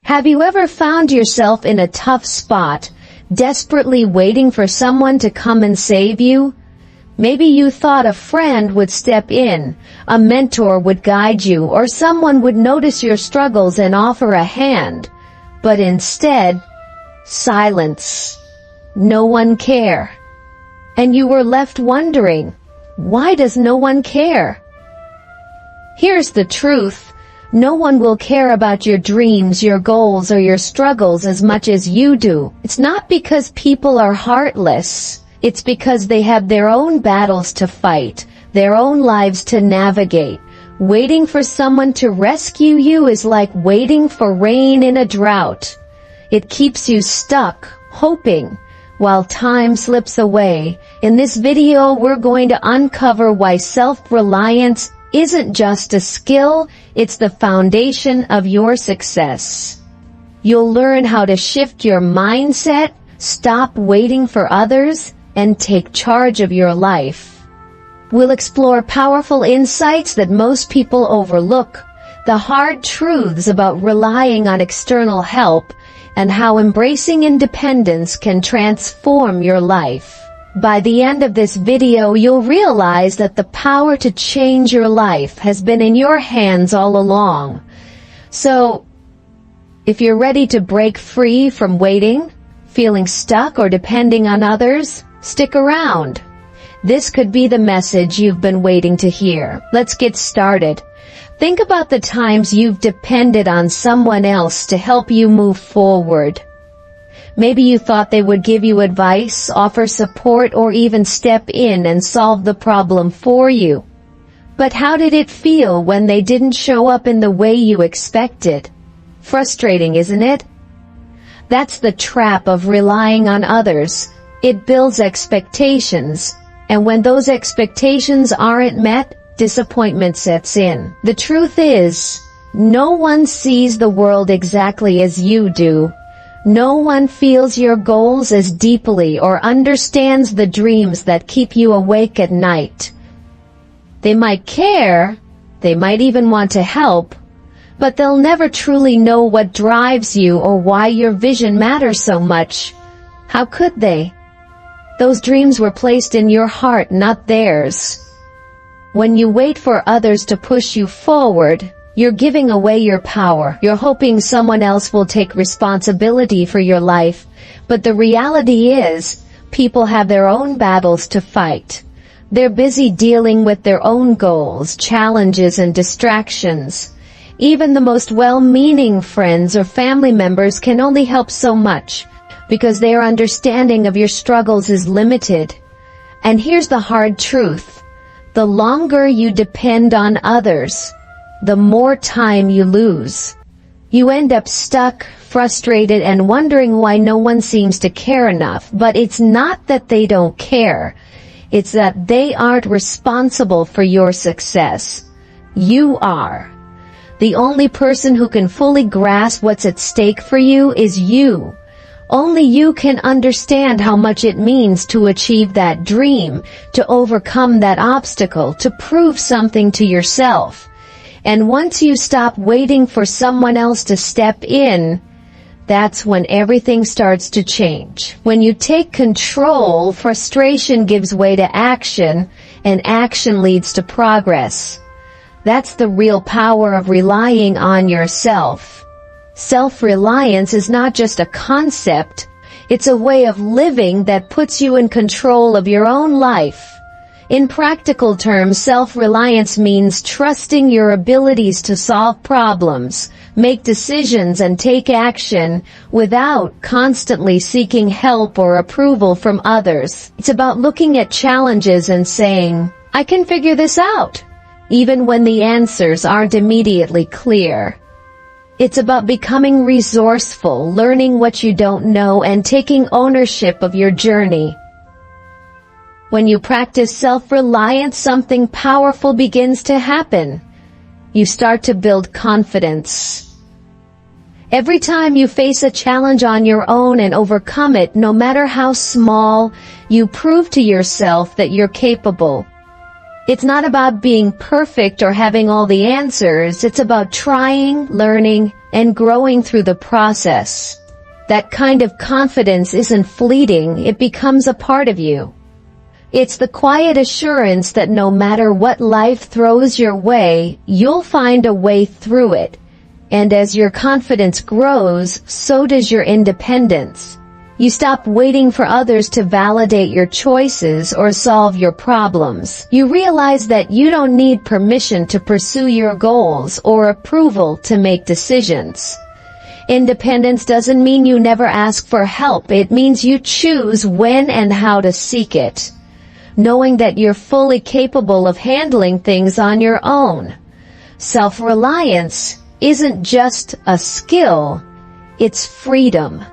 Have you ever found yourself in a tough spot, desperately waiting for someone to come and save you? Maybe you thought a friend would step in, a mentor would guide you, or someone would notice your struggles and offer a hand. But instead, silence. No one care. And you were left wondering, why does no one care? Here's the truth. No one will care about your dreams, your goals, or your struggles as much as you do. It's not because people are heartless. It's because they have their own battles to fight, their own lives to navigate. Waiting for someone to rescue you is like waiting for rain in a drought. It keeps you stuck, hoping, while time slips away. In this video, we're going to uncover why self-reliance isn't just a skill, it's the foundation of your success. You'll learn how to shift your mindset, stop waiting for others, and take charge of your life. We'll explore powerful insights that most people overlook, the hard truths about relying on external help, and how embracing independence can transform your life. By the end of this video, you'll realize that the power to change your life has been in your hands all along. So, if you're ready to break free from waiting, feeling stuck, or depending on others, stick around. This could be the message you've been waiting to hear. Let's get started. Think about the times you've depended on someone else to help you move forward. Maybe you thought they would give you advice, offer support, or even step in and solve the problem for you. But how did it feel when they didn't show up in the way you expected? Frustrating, isn't it? That's the trap of relying on others. It builds expectations, and when those expectations aren't met, disappointment sets in. The truth is, no one sees the world exactly as you do. No one feels your goals as deeply or understands the dreams that keep you awake at night. They might care, they might even want to help, but they'll never truly know what drives you or why your vision matters so much. How could they? Those dreams were placed in your heart, not theirs. When you wait for others to push you forward, you're giving away your power. You're hoping someone else will take responsibility for your life. But the reality is, people have their own battles to fight. They're busy dealing with their own goals, challenges, and distractions. Even the most well-meaning friends or family members can only help so much, because their understanding of your struggles is limited. And here's the hard truth. The longer you depend on others, the more time you lose. You end up stuck, frustrated, and wondering why no one seems to care enough. But it's not that they don't care. It's that they aren't responsible for your success. You are. The only person who can fully grasp what's at stake for you is you. Only you can understand how much it means to achieve that dream, to overcome that obstacle, to prove something to yourself. And once you stop waiting for someone else to step in, that's when everything starts to change. When you take control, frustration gives way to action, and action leads to progress. That's the real power of relying on yourself. Self-reliance is not just a concept, it's a way of living that puts you in control of your own life. In practical terms, self-reliance means trusting your abilities to solve problems, make decisions, and take action without constantly seeking help or approval from others. It's about looking at challenges and saying, I can figure this out, even when the answers aren't immediately clear. It's about becoming resourceful, learning what you don't know, and taking ownership of your journey. When you practice self-reliance, something powerful begins to happen. You start to build confidence. Every time you face a challenge on your own and overcome it, no matter how small, you prove to yourself that you're capable. It's not about being perfect or having all the answers. It's about trying, learning, and growing through the process. That kind of confidence isn't fleeting, it becomes a part of you. It's the quiet assurance that no matter what life throws your way, you'll find a way through it. And as your confidence grows, so does your independence. You stop waiting for others to validate your choices or solve your problems. You realize that you don't need permission to pursue your goals or approval to make decisions. Independence doesn't mean you never ask for help. It means you choose when and how to seek it, knowing that you're fully capable of handling things on your own. Self-reliance isn't just a skill, it's freedom.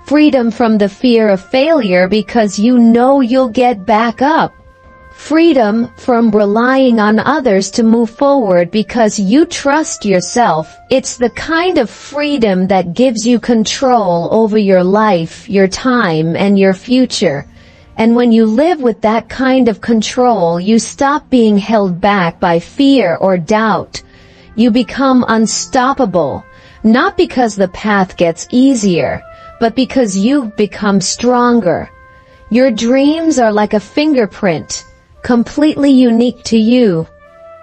Freedom from the fear of failure because you know you'll get back up. Freedom from relying on others to move forward because you trust yourself. It's the kind of freedom that gives you control over your life, your time, and your future. And when you live with that kind of control, you stop being held back by fear or doubt. You become unstoppable, not because the path gets easier, but because you've become stronger. Your dreams are like a fingerprint, completely unique to you.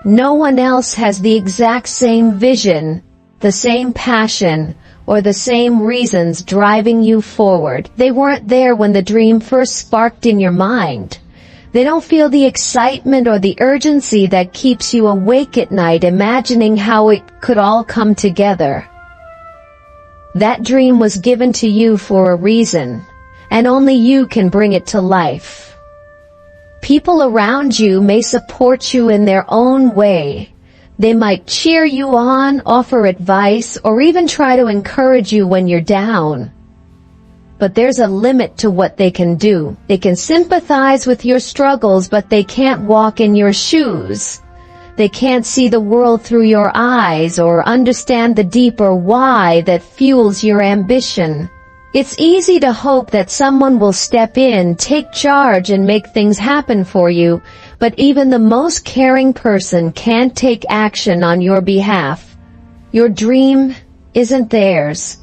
No one else has the exact same vision, the same passion, or the same reasons driving you forward. They weren't there when the dream first sparked in your mind. They don't feel the excitement or the urgency that keeps you awake at night imagining how it could all come together. That dream was given to you for a reason, and only you can bring it to life. People around you may support you in their own way. They might cheer you on, offer advice, or even try to encourage you when you're down. But there's a limit to what they can do. They can sympathize with your struggles, but they can't walk in your shoes. They can't see the world through your eyes or understand the deeper why that fuels your ambition. It's easy to hope that someone will step in, take charge, and make things happen for you, but even the most caring person can't take action on your behalf. Your dream isn't theirs.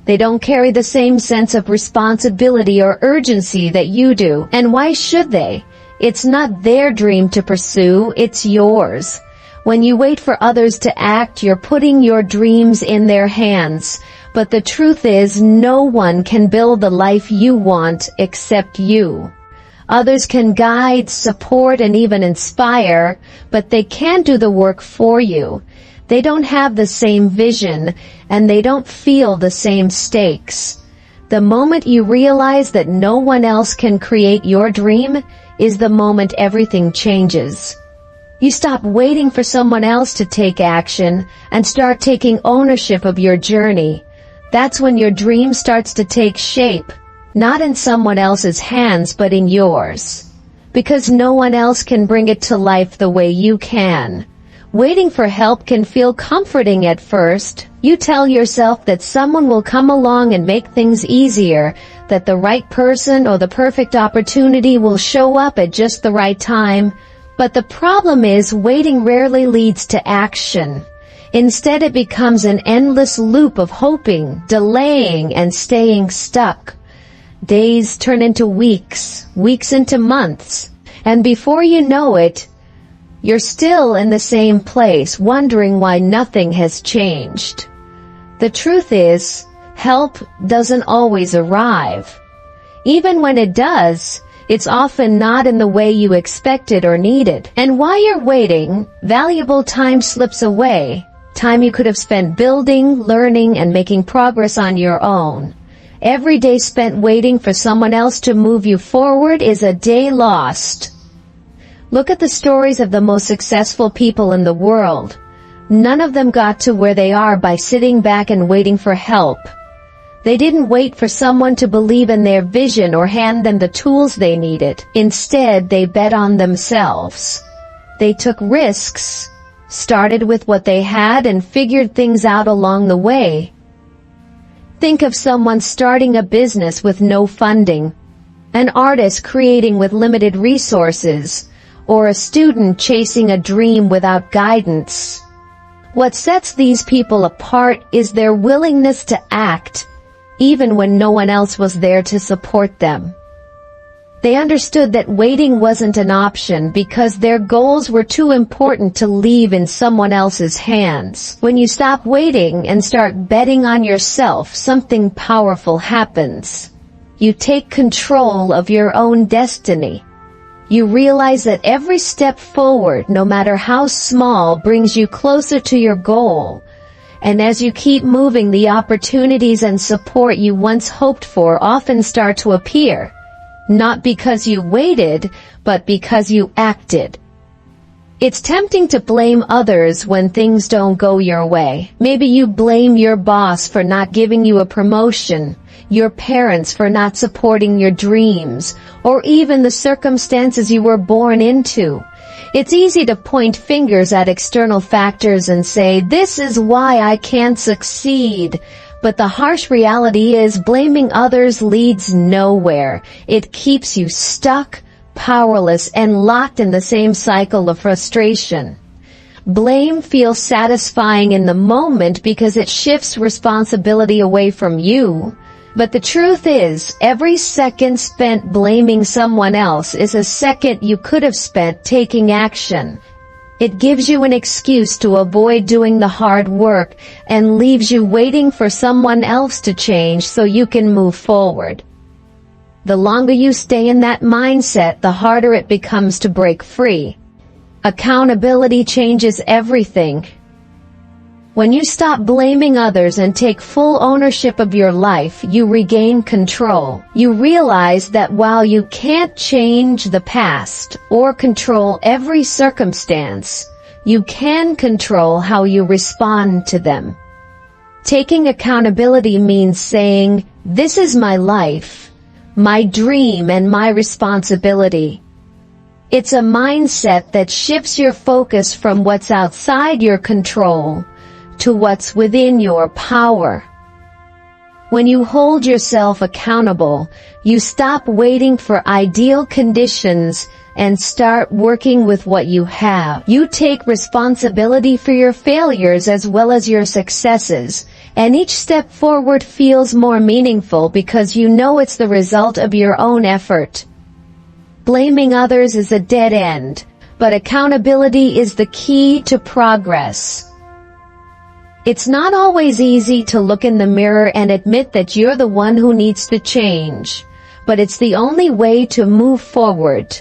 They don't carry the same sense of responsibility or urgency that you do, and why should they? It's not their dream to pursue, it's yours. When you wait for others to act, you're putting your dreams in their hands. But the truth is, no one can build the life you want except you. Others can guide, support, and even inspire, but they can't do the work for you. They don't have the same vision, and they don't feel the same stakes. The moment you realize that no one else can create your dream is the moment everything changes. You stop waiting for someone else to take action and start taking ownership of your journey. That's when your dream starts to take shape, not in someone else's hands but in yours. Because no one else can bring it to life the way you can. Waiting for help can feel comforting at first. You tell yourself that someone will come along and make things easier, that the right person or the perfect opportunity will show up at just the right time. But the problem is, waiting rarely leads to action. Instead, it becomes an endless loop of hoping, delaying, and staying stuck. Days turn into weeks, weeks into months, and before you know it, you're still in the same place, wondering why nothing has changed. The truth is, help doesn't always arrive. Even when it does, it's often not in the way you expected or needed. And while you're waiting, valuable time slips away. Time you could have spent building, learning, and making progress on your own. Every day spent waiting for someone else to move you forward is a day lost. Look at the stories of the most successful people in the world. None of them got to where they are by sitting back and waiting for help. They didn't wait for someone to believe in their vision or hand them the tools they needed. Instead, they bet on themselves. They took risks, started with what they had, and figured things out along the way. Think of someone starting a business with no funding, an artist creating with limited resources, or a student chasing a dream without guidance. What sets these people apart is their willingness to act, even when no one else was there to support them. They understood that waiting wasn't an option because their goals were too important to leave in someone else's hands. When you stop waiting and start betting on yourself, something powerful happens. You take control of your own destiny. You realize that every step forward, no matter how small, brings you closer to your goal. And as you keep moving, the opportunities and support you once hoped for often start to appear. Not because you waited, but because you acted. It's tempting to blame others when things don't go your way. Maybe you blame your boss for not giving you a promotion, your parents for not supporting your dreams, or even the circumstances you were born into. It's easy to point fingers at external factors and say, "This is why I can't succeed." But the harsh reality is blaming others leads nowhere. It keeps you stuck, powerless, and locked in the same cycle of frustration. Blame feels satisfying in the moment because it shifts responsibility away from you. But the truth is, every second spent blaming someone else is a second you could have spent taking action. It gives you an excuse to avoid doing the hard work and leaves you waiting for someone else to change so you can move forward. The longer you stay in that mindset, the harder it becomes to break free. Accountability changes everything. When you stop blaming others and take full ownership of your life, you regain control. You realize that while you can't change the past or control every circumstance, you can control how you respond to them. Taking accountability means saying, "This is my life, my dream, and my responsibility." It's a mindset that shifts your focus from what's outside your control to what's within your power. When you hold yourself accountable, you stop waiting for ideal conditions and start working with what you have. You take responsibility for your failures as well as your successes, and each step forward feels more meaningful because you know it's the result of your own effort. Blaming others is a dead end, but accountability is the key to progress. It's not always easy to look in the mirror and admit that you're the one who needs to change, but it's the only way to move forward.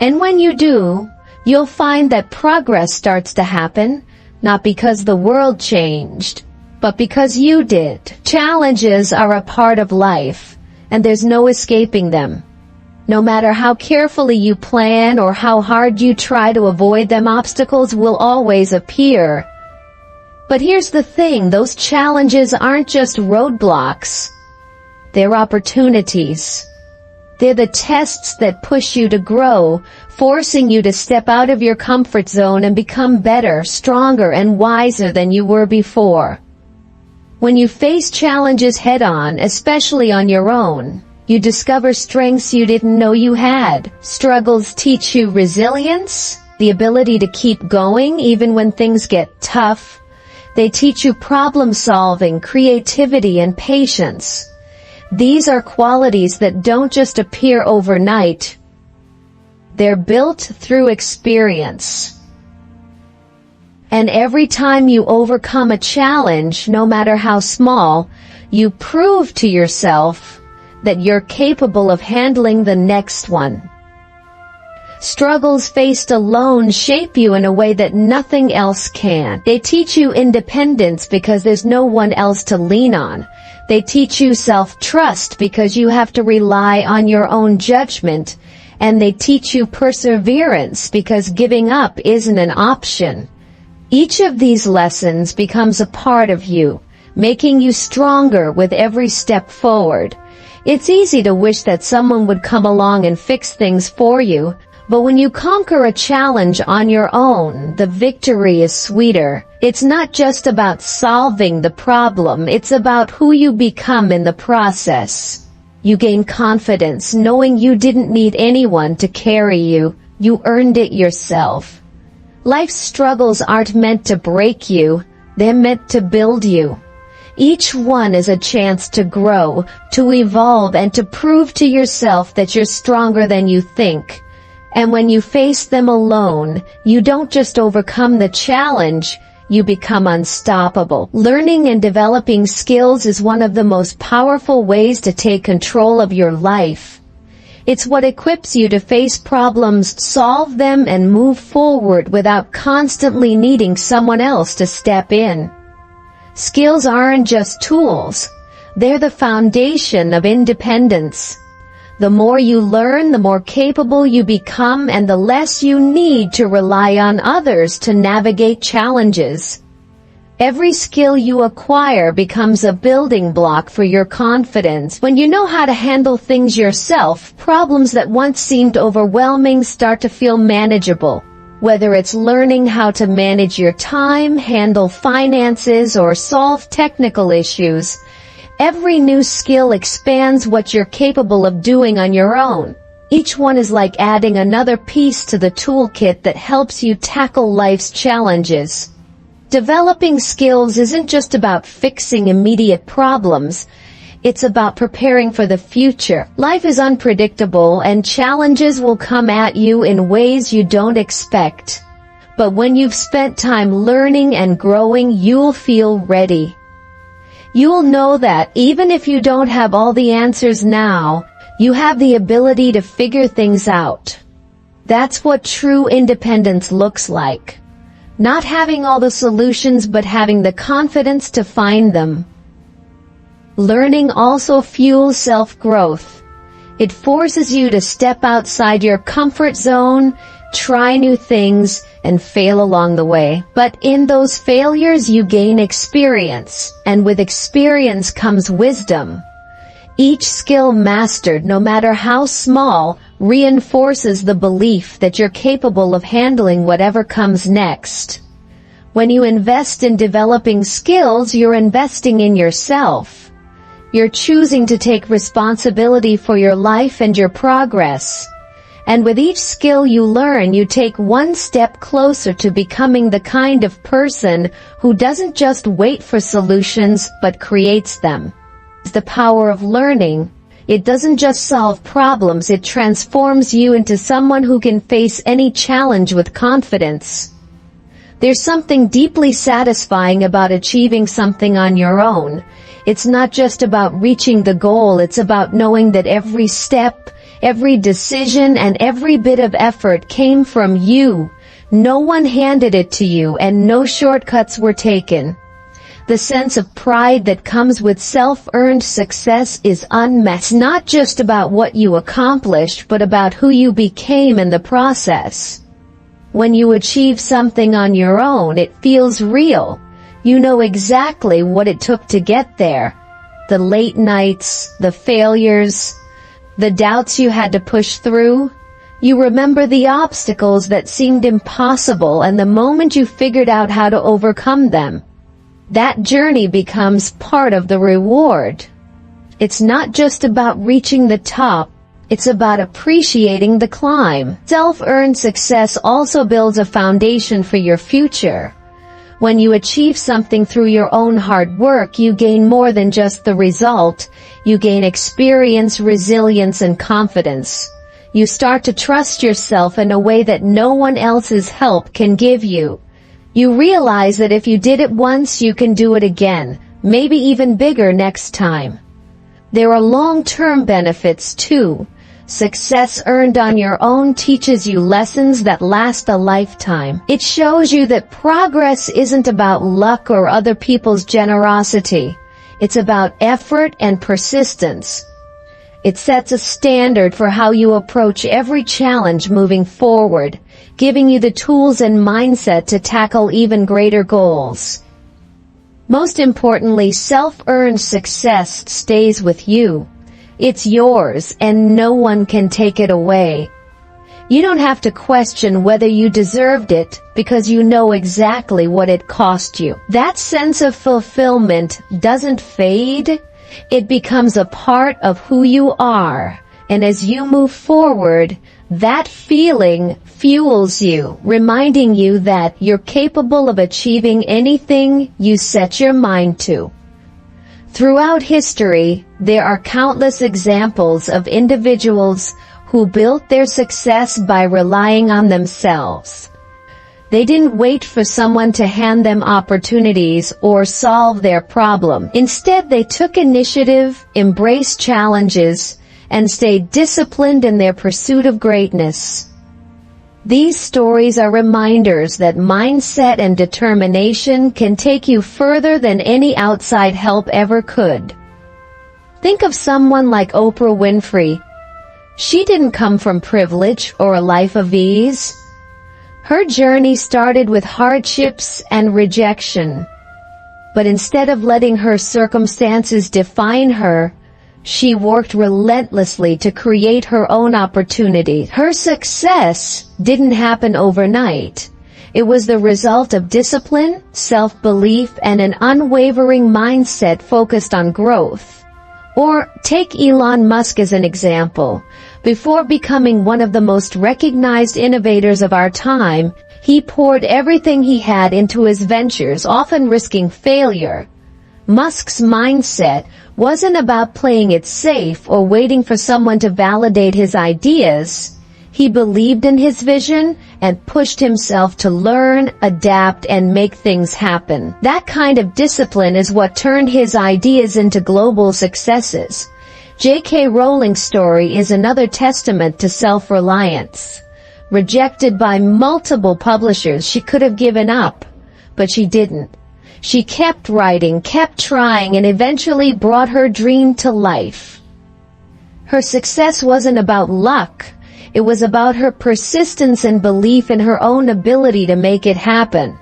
And when you do, you'll find that progress starts to happen, not because the world changed, but because you did. Challenges are a part of life, and there's no escaping them. No matter how carefully you plan or how hard you try to avoid them, obstacles will always appear. But here's the thing, those challenges aren't just roadblocks. They're opportunities. They're the tests that push you to grow, forcing you to step out of your comfort zone and become better, stronger, and wiser than you were before. When you face challenges head-on, especially on your own, you discover strengths you didn't know you had. Struggles teach you resilience, the ability to keep going even when things get tough. They teach you problem-solving, creativity, and patience. These are qualities that don't just appear overnight. They're built through experience. And every time you overcome a challenge, no matter how small, you prove to yourself that you're capable of handling the next one. Struggles faced alone shape you in a way that nothing else can. They teach you independence because there's no one else to lean on. They teach you self-trust because you have to rely on your own judgment. And they teach you perseverance because giving up isn't an option. Each of these lessons becomes a part of you, making you stronger with every step forward. It's easy to wish that someone would come along and fix things for you, but when you conquer a challenge on your own, the victory is sweeter. It's not just about solving the problem, it's about who you become in the process. You gain confidence knowing you didn't need anyone to carry you. You earned it yourself. Life's struggles aren't meant to break you, they're meant to build you. Each one is a chance to grow, to evolve, and to prove to yourself that you're stronger than you think. And when you face them alone, you don't just overcome the challenge, you become unstoppable. Learning and developing skills is one of the most powerful ways to take control of your life. It's what equips you to face problems, solve them, and move forward without constantly needing someone else to step in. Skills aren't just tools, they're the foundation of independence. The more you learn, the more capable you become, and the less you need to rely on others to navigate challenges. Every skill you acquire becomes a building block for your confidence. When you know how to handle things yourself, problems that once seemed overwhelming start to feel manageable. Whether it's learning how to manage your time, handle finances, or solve technical issues, every new skill expands what you're capable of doing on your own. Each one is like adding another piece to the toolkit that helps you tackle life's challenges. Developing skills isn't just about fixing immediate problems, it's about preparing for the future. Life is unpredictable and challenges will come at you in ways you don't expect. But when you've spent time learning and growing, you'll feel ready. You'll know that even if you don't have all the answers now, you have the ability to figure things out. That's what true independence looks like. Not having all the solutions, but having the confidence to find them. Learning also fuels self-growth. It forces you to step outside your comfort zone, try new things, and fail along the way. But in those failures you gain experience, and with experience comes wisdom. Each skill mastered, no matter how small, reinforces the belief that you're capable of handling whatever comes next. When you invest in developing skills, you're investing in yourself. You're choosing to take responsibility for your life and your progress. And with each skill you learn, you take one step closer to becoming the kind of person who doesn't just wait for solutions, but creates them. It's the power of learning. It doesn't just solve problems, it transforms you into someone who can face any challenge with confidence. There's something deeply satisfying about achieving something on your own. It's not just about reaching the goal, it's about knowing that every step, every decision, and every bit of effort came from you. No one handed it to you, and no shortcuts were taken. The sense of pride that comes with self-earned success is unmatched. Not just about what you accomplished, but about who you became in the process. When you achieve something on your own, it feels real. You know exactly what it took to get there. The late nights, the failures, the doubts you had to push through. You remember the obstacles that seemed impossible and the moment you figured out how to overcome them. That journey becomes part of the reward. It's not just about reaching the top, it's about appreciating the climb. Self-earned success also builds a foundation for your future. When you achieve something through your own hard work, you gain more than just the result. You gain experience, resilience, and confidence. You start to trust yourself in a way that no one else's help can give you. You realize that if you did it once, you can do it again, maybe even bigger next time. There are long-term benefits too. Success earned on your own teaches you lessons that last a lifetime. It shows you that progress isn't about luck or other people's generosity. It's about effort and persistence. It sets a standard for how you approach every challenge moving forward, giving you the tools and mindset to tackle even greater goals. Most importantly, self-earned success stays with you. It's yours, and no one can take it away. You don't have to question whether you deserved it, because you know exactly what it cost you. That sense of fulfillment doesn't fade. It becomes a part of who you are, and as you move forward, That feeling fuels you, reminding you that you're capable of achieving anything you set your mind to. Throughout history, there are countless examples of individuals who built their success by relying on themselves. They didn't wait for someone to hand them opportunities or solve their problem. Instead, they took initiative, embraced challenges, and stayed disciplined in their pursuit of greatness. These stories are reminders that mindset and determination can take you further than any outside help ever could. Think of someone like Oprah Winfrey. She didn't come from privilege or a life of ease. Her journey started with hardships and rejection. But instead of letting her circumstances define her, she worked relentlessly to create her own opportunity. Her success didn't happen overnight. It was the result of discipline, self-belief, and an unwavering mindset focused on growth. Or take Elon Musk as an example. Before becoming one of the most recognized innovators of our time, he poured everything he had into his ventures, often risking failure. Musk's mindset wasn't about playing it safe or waiting for someone to validate his ideas. He believed in his vision and pushed himself to learn, adapt, and make things happen. That kind of discipline is what turned his ideas into global successes. J.K. Rowling's story is another testament to self-reliance. Rejected by multiple publishers, she could have given up, but she didn't. She kept writing, kept trying, and eventually brought her dream to life. Her success wasn't about luck. It was about her persistence and belief in her own ability to make it happen.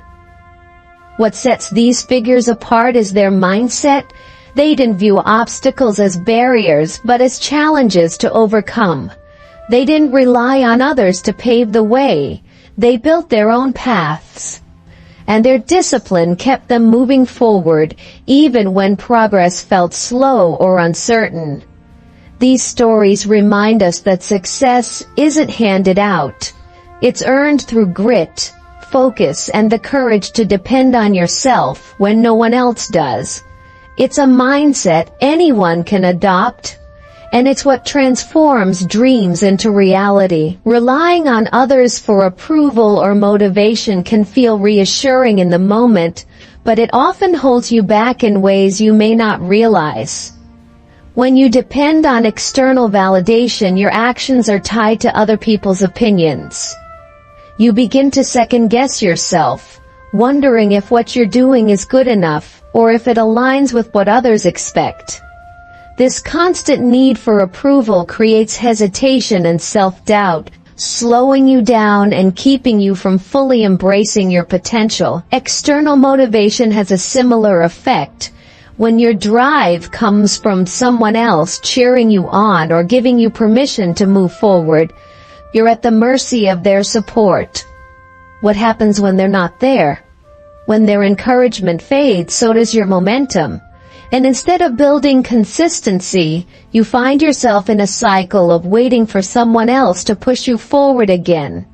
What sets these figures apart is their mindset. They didn't view obstacles as barriers, but as challenges to overcome. They didn't rely on others to pave the way. They built their own paths. And their discipline kept them moving forward, even when progress felt slow or uncertain. These stories remind us that success isn't handed out. It's earned through grit, focus, and the courage to depend on yourself when no one else does. It's a mindset anyone can adopt, and it's what transforms dreams into reality. Relying on others for approval or motivation can feel reassuring in the moment, but it often holds you back in ways you may not realize. When you depend on external validation, your actions are tied to other people's opinions. You begin to second-guess yourself, wondering if what you're doing is good enough, or if it aligns with what others expect. This constant need for approval creates hesitation and self-doubt, slowing you down and keeping you from fully embracing your potential. External motivation has a similar effect. When your drive comes from someone else cheering you on or giving you permission to move forward, you're at the mercy of their support. What happens when they're not there? When their encouragement fades, so does your momentum. And instead of building consistency, you find yourself in a cycle of waiting for someone else to push you forward again.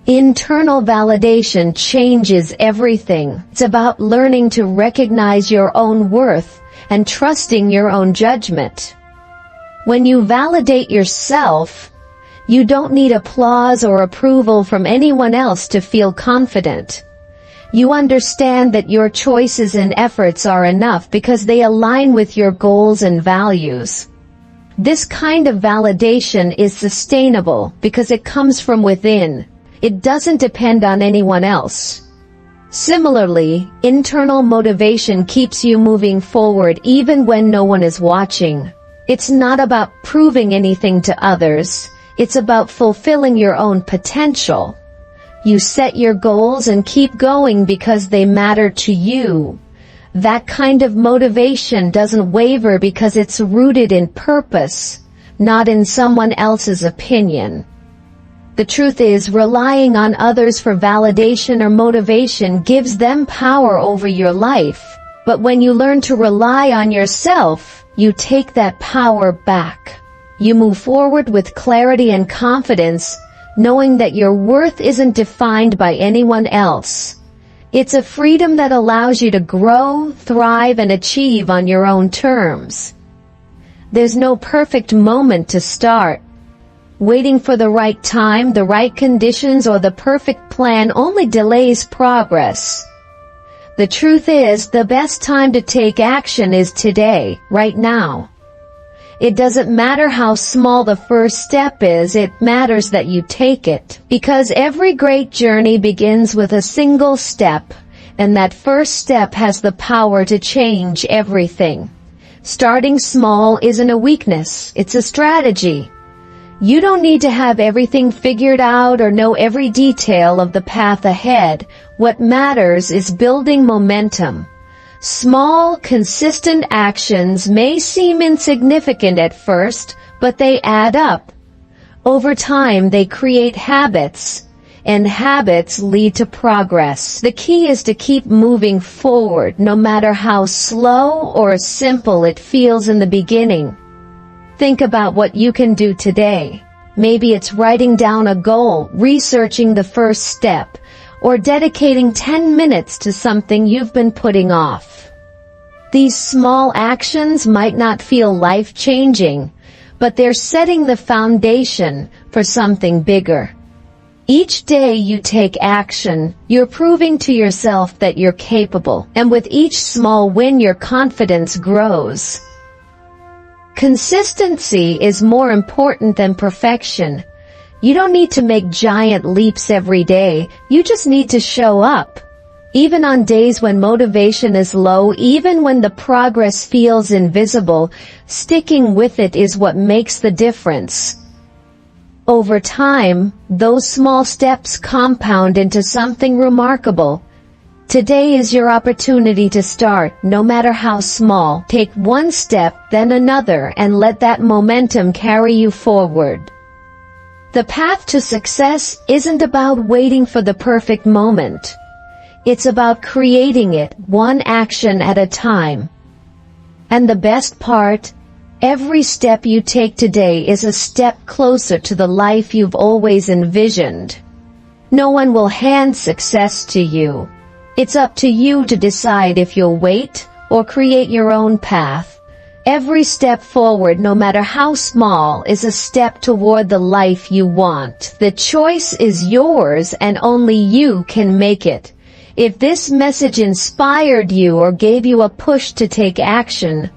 Internal validation changes everything. It's about learning to recognize your own worth and trusting your own judgment. When you validate yourself, you don't need applause or approval from anyone else to feel confident. You understand that your choices and efforts are enough because they align with your goals and values. This kind of validation is sustainable because it comes from within. It doesn't depend on anyone else. Similarly, internal motivation keeps you moving forward even when no one is watching. It's not about proving anything to others. It's about fulfilling your own potential. You set your goals and keep going because they matter to you. That kind of motivation doesn't waver because it's rooted in purpose, not in someone else's opinion. The truth is, relying on others for validation or motivation gives them power over your life. But when you learn to rely on yourself, you take that power back. You move forward with clarity and confidence, knowing that your worth isn't defined by anyone else. It's a freedom that allows you to grow, thrive, and achieve on your own terms. There's no perfect moment to start. Waiting for the right time, the right conditions, or the perfect plan only delays progress. The truth is, the best time to take action is today, right now. It doesn't matter how small the first step is, it matters that you take it. Because every great journey begins with a single step, and that first step has the power to change everything. Starting small isn't a weakness, it's a strategy. You don't need to have everything figured out or know every detail of the path ahead. What matters is building momentum. Small, consistent actions may seem insignificant at first, but they add up. Over time, they create habits, and habits lead to progress. The key is to keep moving forward, no matter how slow or simple it feels in the beginning. Think about what you can do today. Maybe it's writing down a goal, researching the first step, or dedicating 10 minutes to something you've been putting off. These small actions might not feel life-changing, but they're setting the foundation for something bigger. Each day you take action, you're proving to yourself that you're capable, and with each small win your confidence grows. Consistency is more important than perfection. You don't need to make giant leaps every day, you just need to show up. Even on days when motivation is low, even when the progress feels invisible, sticking with it is what makes the difference. Over time, those small steps compound into something remarkable. Today is your opportunity to start, no matter how small. Take one step, then another, and let that momentum carry you forward. The path to success isn't about waiting for the perfect moment. It's about creating it, one action at a time. And the best part, every step you take today is a step closer to the life you've always envisioned. No one will hand success to you. It's up to you to decide if you'll wait or create your own path. Every step forward, no matter how small, is a step toward the life you want. The choice is yours and only you can make it. If this message inspired you or gave you a push to take action,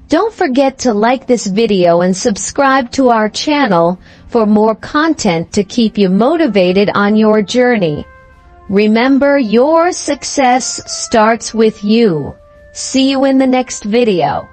don't forget to like this video and subscribe to our channel for more content to keep you motivated on your journey. Remember, your success starts with you. See you in the next video.